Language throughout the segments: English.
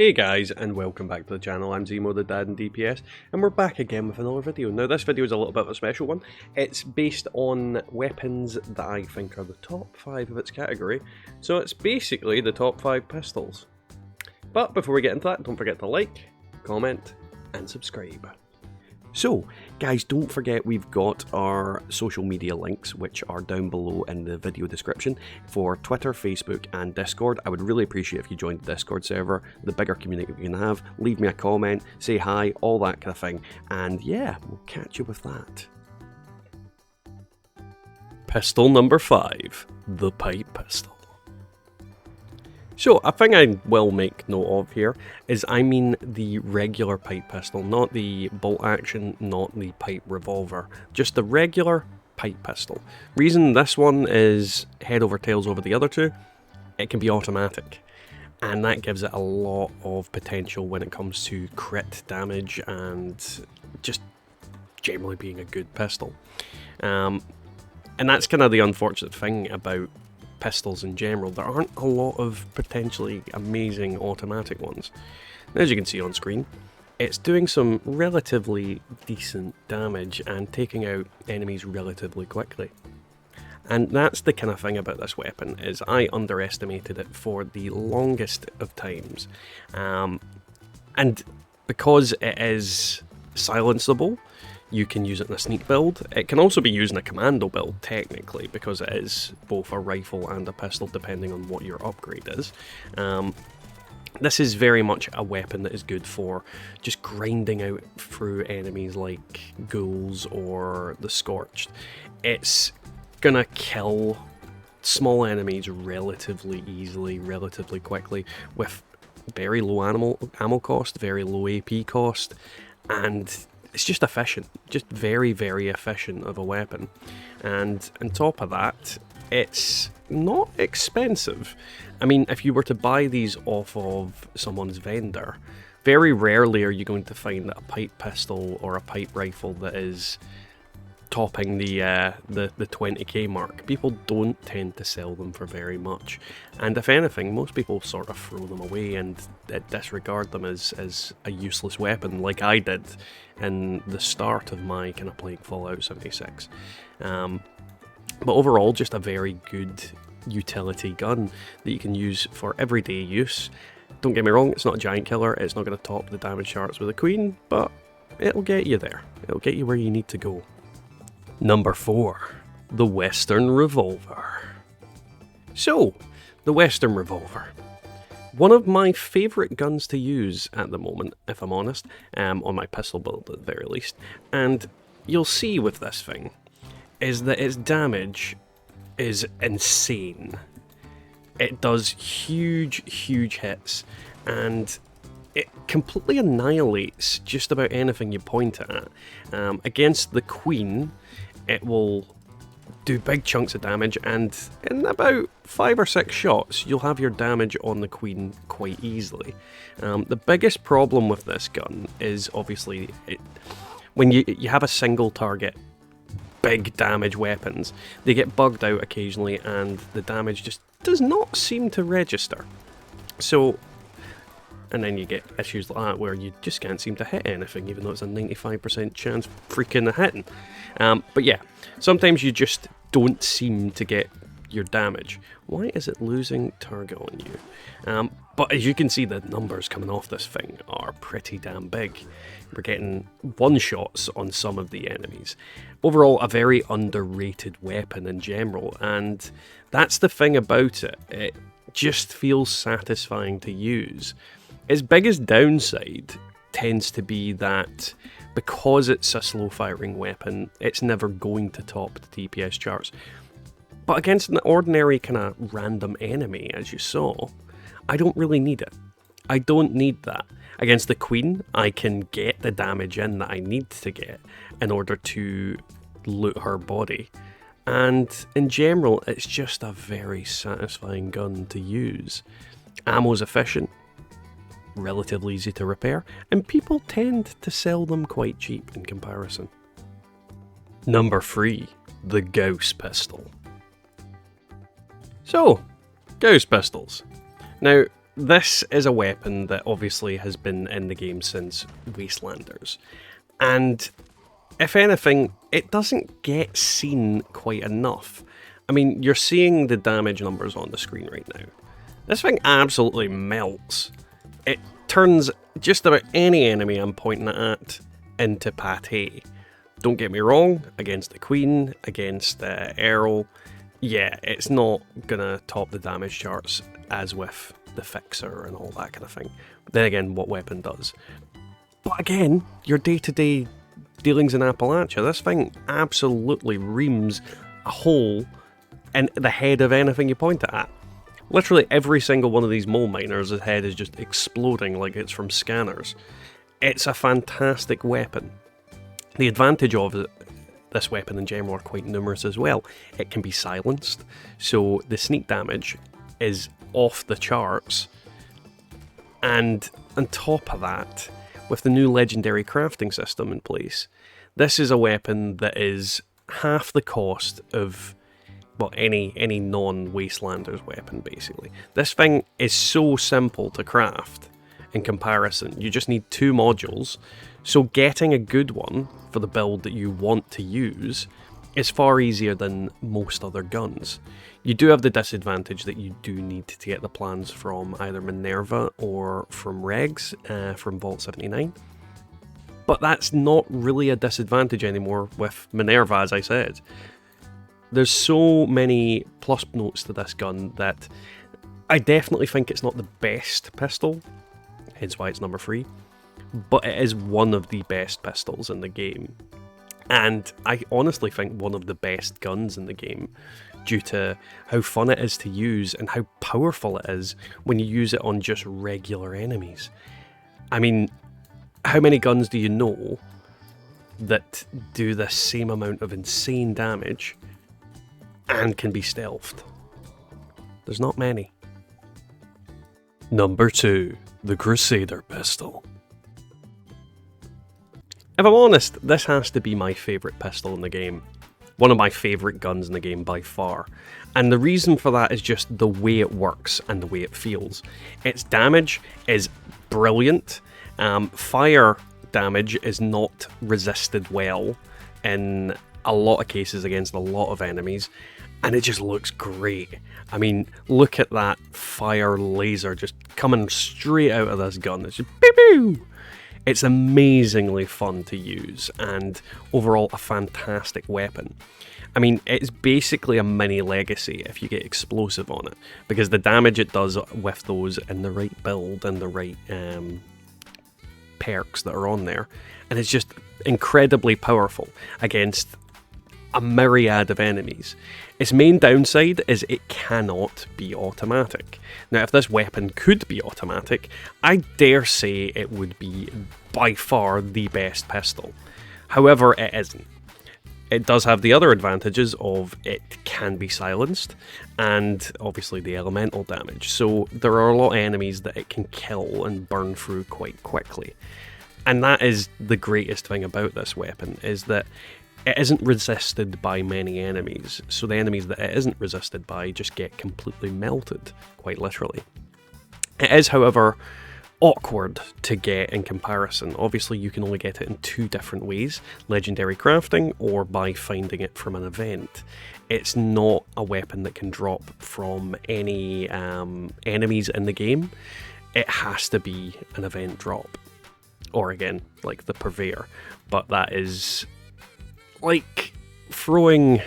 Hey guys, and welcome back to the channel. I'm Zemo, the Dad in DPS, and we're back again with another video. Now this video is a little bit of a special one. It's based on weapons that I think are the top 5 of its category, so it's basically the top 5 pistols. But before we get into that, don't forget to like, comment, and subscribe. So, guys, don't forget we've got our social media links, which are down below in the video description, for Twitter, Facebook, and Discord. I would really appreciate if you joined the Discord server, the bigger community we can have. Leave me a comment, say hi, all that kind of thing, and yeah, we'll catch you with that. Pistol number 5, the pipe pistol. So, a thing I will make note of here is I mean the regular pipe pistol, not the bolt action, not the pipe revolver, just the regular pipe pistol. Reason this one is head over tails over the other two, it can be automatic, and that gives it a lot of potential when it comes to crit damage and just generally being a good pistol. And that's kind of the unfortunate thing about pistols in general. There aren't a lot of potentially amazing automatic ones. As you can see on screen, it's doing some relatively decent damage and taking out enemies relatively quickly. And that's the kind of thing about this weapon, is I underestimated it for the longest of times. And because it is silenceable, you can use it in a sneak build. It can also be used in a commando build, technically, because it is both a rifle and a pistol, depending on what your upgrade is. This is very much a weapon that is good for just grinding out through enemies like ghouls or the Scorched. It's gonna kill small enemies relatively easily, relatively quickly, with very low ammo cost, very low AP cost, and it's just efficient, just very, very efficient of a weapon. And on top of that, it's not expensive. I mean, if you were to buy these off of someone's vendor, very rarely are you going to find a pipe pistol or a pipe rifle that is topping the 20k mark. People don't tend to sell them for very much, and if anything, most people sort of throw them away and disregard them as a useless weapon, like I did in the start of my kind of playing Fallout 76. But overall, just a very good utility gun that you can use for everyday use. Don't get me wrong, it's not a giant killer, it's not going to top the damage charts with a Queen, but it'll get you there. It'll get you where you need to go. Number 4, the Western Revolver. So, the Western Revolver. One of my favourite guns to use at the moment, if I'm honest, on my pistol build at the very least. And you'll see with this thing, is that its damage is insane. It does huge, huge hits, and it completely annihilates just about anything you point it at. Against the Queen, it will do big chunks of damage, and in about 5 or 6 shots, you'll have your damage on the Queen quite easily. The biggest problem with this gun is obviously when you have a single target, big damage weapons, they get bugged out occasionally, and the damage just does not seem to register. So, and then you get issues like that where you just can't seem to hit anything, even though it's a 95% chance freaking of hitting. But yeah, sometimes you just don't seem to get your damage. Why is it losing target on you? But as you can see, the numbers coming off this thing are pretty damn big. We're getting one-shots on some of the enemies. Overall, a very underrated weapon in general, and that's the thing about it. It just feels satisfying to use. Its biggest downside tends to be that because it's a slow-firing weapon, it's never going to top the DPS charts. But against an ordinary kind of random enemy, as you saw, I don't really need it. I don't need that. Against the Queen, I can get the damage in that I need to get in order to loot her body. And in general, it's just a very satisfying gun to use. Ammo's efficient, relatively easy to repair, and people tend to sell them quite cheap in comparison. Number 3, the Gauss pistol. So, Gauss pistols. Now, this is a weapon that obviously has been in the game since Wastelanders, and if anything, it doesn't get seen quite enough. I mean, you're seeing the damage numbers on the screen right now. This thing absolutely melts. It turns just about any enemy I'm pointing it at into pate. Don't get me wrong, against the Queen, against Earl, yeah, it's not gonna top the damage charts as with the Fixer and all that kind of thing. But then again, what weapon does? But again, your day-to-day dealings in Appalachia, this thing absolutely reams a hole in the head of anything you point it at. Literally every single one of these mole miners' head is just exploding like it's from scanners. It's a fantastic weapon. The advantage of this weapon in general are quite numerous as well. It can be silenced, so the sneak damage is off the charts. And on top of that, with the new legendary crafting system in place, this is a weapon that is half the cost of, well, any non-Wastelanders weapon, basically. This thing is so simple to craft in comparison. You just need 2 modules, so getting a good one for the build that you want to use is far easier than most other guns. You do have the disadvantage that you do need to get the plans from either Minerva or from Regs, from Vault 79. But that's not really a disadvantage anymore with Minerva, as I said. There's so many plus notes to this gun that I definitely think it's not the best pistol, hence why it's number 3, but it is one of the best pistols in the game. And I honestly think one of the best guns in the game, due to how fun it is to use and how powerful it is when you use it on just regular enemies. I mean, how many guns do you know that do the same amount of insane damage and can be stealthed? There's not many. Number 2, the Crusader pistol. If I'm honest, this has to be my favourite pistol in the game. One of my favourite guns in the game by far. And the reason for that is just the way it works and the way it feels. Its damage is brilliant. Fire damage is not resisted well in a lot of cases against a lot of enemies. And it just looks great. I mean, look at that fire laser just coming straight out of this gun. It's just pew pew! It's amazingly fun to use, and overall a fantastic weapon. I mean, it's basically a mini Legacy if you get explosive on it, because the damage it does with those in the right build and the right perks that are on there, and it's just incredibly powerful against a myriad of enemies. Its main downside is it cannot be automatic. Now, if this weapon could be automatic, I dare say it would be by far the best pistol. However, it isn't. It does have the other advantages of it can be silenced, and obviously the elemental damage, so there are a lot of enemies that it can kill and burn through quite quickly. And that is the greatest thing about this weapon, is that it isn't resisted by many enemies, so the enemies that it isn't resisted by just get completely melted, quite literally. It is, however, awkward to get in comparison. Obviously, you can only get it in 2 different ways, legendary crafting or by finding it from an event. It's not a weapon that can drop from any enemies in the game. It has to be an event drop, or again, like the Purveyor, but that is like throwing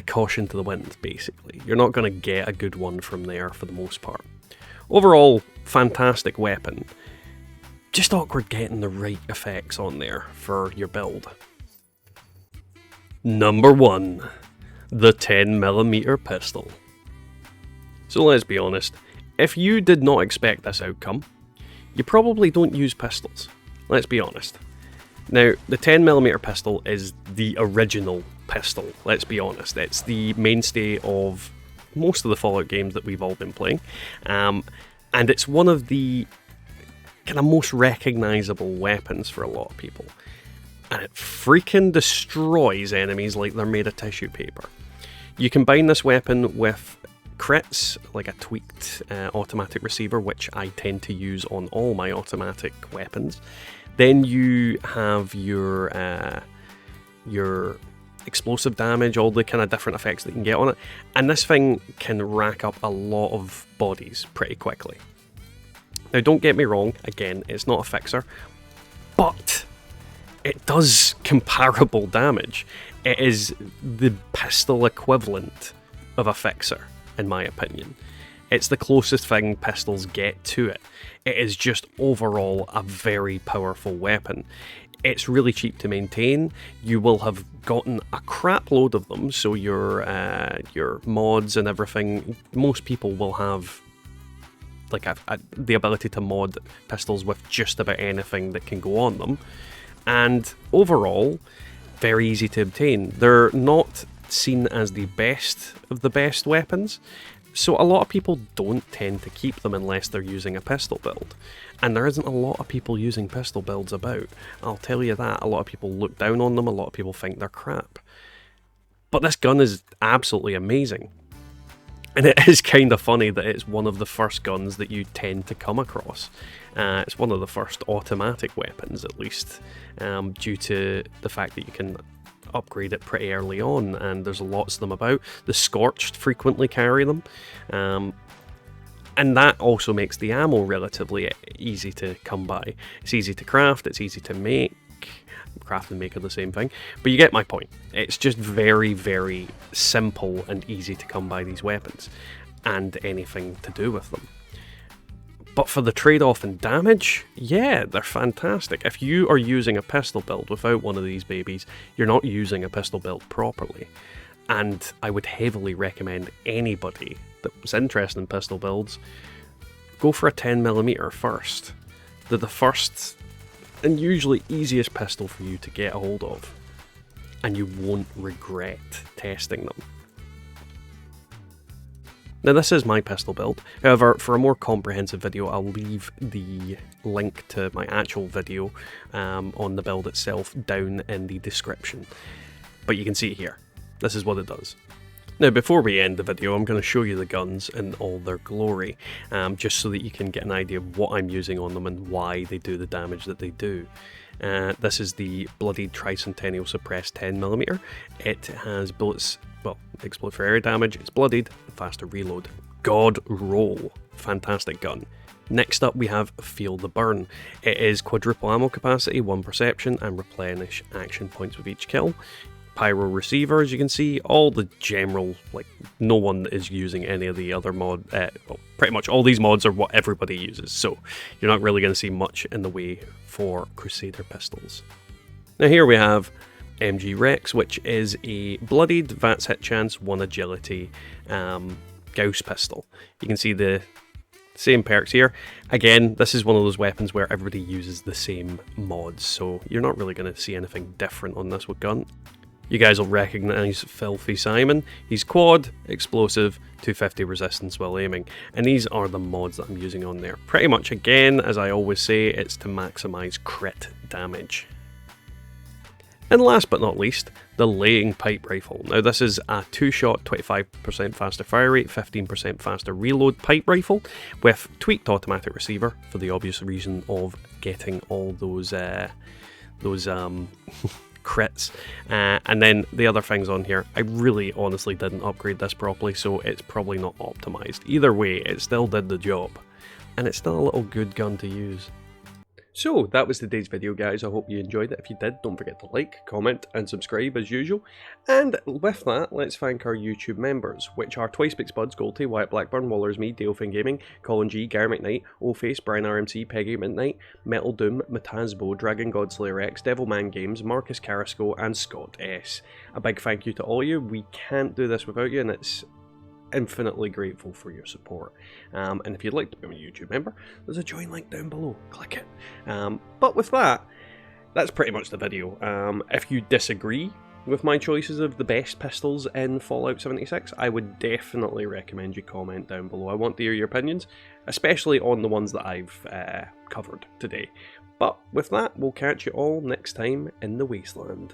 caution to the wind, basically. You're not going to get a good one from there for the most part. Overall, fantastic weapon. Just awkward getting the right effects on there for your build. Number 1, the 10mm pistol. So let's be honest, if you did not expect this outcome, you probably don't use pistols. Let's be honest. Now, the 10mm pistol is the original pistol, let's be honest. It's the mainstay of most of the Fallout games that we've all been playing. And it's one of the kind of most recognisable weapons for a lot of people. And it freaking destroys enemies like they're made of tissue paper. You combine this weapon with crits, like a tweaked automatic receiver, which I tend to use on all my automatic weapons. Then you have your explosive damage, all the kind of different effects that you can get on it, and this thing can rack up a lot of bodies pretty quickly. Now don't get me wrong, again, it's not a fixer, but it does comparable damage. It is the pistol equivalent of a fixer, in my opinion. It's the closest thing pistols get to it. It is just overall a very powerful weapon. It's really cheap to maintain. You will have gotten a crap load of them, so your mods and everything, most people will have like the ability to mod pistols with just about anything that can go on them. And overall, very easy to obtain. They're not seen as the best of the best weapons, so a lot of people don't tend to keep them unless they're using a pistol build. And there isn't a lot of people using pistol builds about. I'll tell you that. A lot of people look down on them, a lot of people think they're crap. But this gun is absolutely amazing. And it is kind of funny that it's one of the first guns that you tend to come across. It's one of the first automatic weapons, at least, due to the fact that you can upgrade it pretty early on, and there's lots of them about. The Scorched frequently carry them, and that also makes the ammo relatively easy to come by. It's easy to craft, it's easy to make. Craft and make are the same thing, but you get my point. It's just very, very simple and easy to come by these weapons and anything to do with them. But for the trade-off in damage, yeah, they're fantastic. If you are using a pistol build without one of these babies, you're not using a pistol build properly. And I would heavily recommend anybody that was interested in pistol builds, go for a 10mm first. They're the first and usually easiest pistol for you to get a hold of, and you won't regret testing them. Now this is my pistol build, however for a more comprehensive video I'll leave the link to my actual video on the build itself down in the description. But you can see it here, this is what it does. Now before we end the video I'm going to show you the guns in all their glory, just so that you can get an idea of what I'm using on them and why they do the damage that they do. This is the Bloodied Tricentennial Suppressed 10mm. It has bullets, well, explode for area damage, it's bloodied, faster reload. God roll, fantastic gun. Next up we have Feel the Burn. It is quadruple ammo capacity, 1 perception, and replenish action points with each kill. Pyro receiver, as you can see, all the general, like, no one is using any of the other mod, well, pretty much all these mods are what everybody uses, so you're not really going to see much in the way for Crusader pistols. Now here we have MG Rex, which is a bloodied, VATS hit chance, 1 agility Gauss pistol. You can see the same perks here. Again, this is one of those weapons where everybody uses the same mods, so you're not really going to see anything different on this gun. You guys will recognise Filthy Simon. He's quad, explosive, 250 resistance while aiming, and these are the mods that I'm using on there. Pretty much, again, as I always say, it's to maximise crit damage. And last but not least, the Laying Pipe Rifle. Now this is a 2-shot, 25% faster fire rate, 15% faster reload pipe rifle with tweaked automatic receiver for the obvious reason of getting all those crits, and then the other things on here, I really honestly didn't upgrade this properly, so it's probably not optimized. Either way, it still did the job, and it's still a little good gun to use. So that was today's video, guys. I hope you enjoyed it. If you did, don't forget to like, comment and subscribe as usual. And with that, let's thank our YouTube members, which are Twice Buds, Goldie, Wyatt Blackburn, Wallers Me, Dalefin Gaming, Colin G, Gary McKnight, Oface, Brian RMC, Peggy Midnight, Metal Doom, Matazbo, Dragon Godslayer X, Devilman Games, Marcus Carrasco and Scott S. A big thank you to all of you. We can't do this without you, and it's infinitely grateful for your support. And if you'd like to become a YouTube member, there's a join link down below, click it. But with that, that's pretty much the video. If you disagree with my choices of the best pistols in Fallout 76, I would definitely recommend you comment down below. I want to hear your opinions, especially on the ones that I've covered today. But with that, we'll catch you all next time in the Wasteland.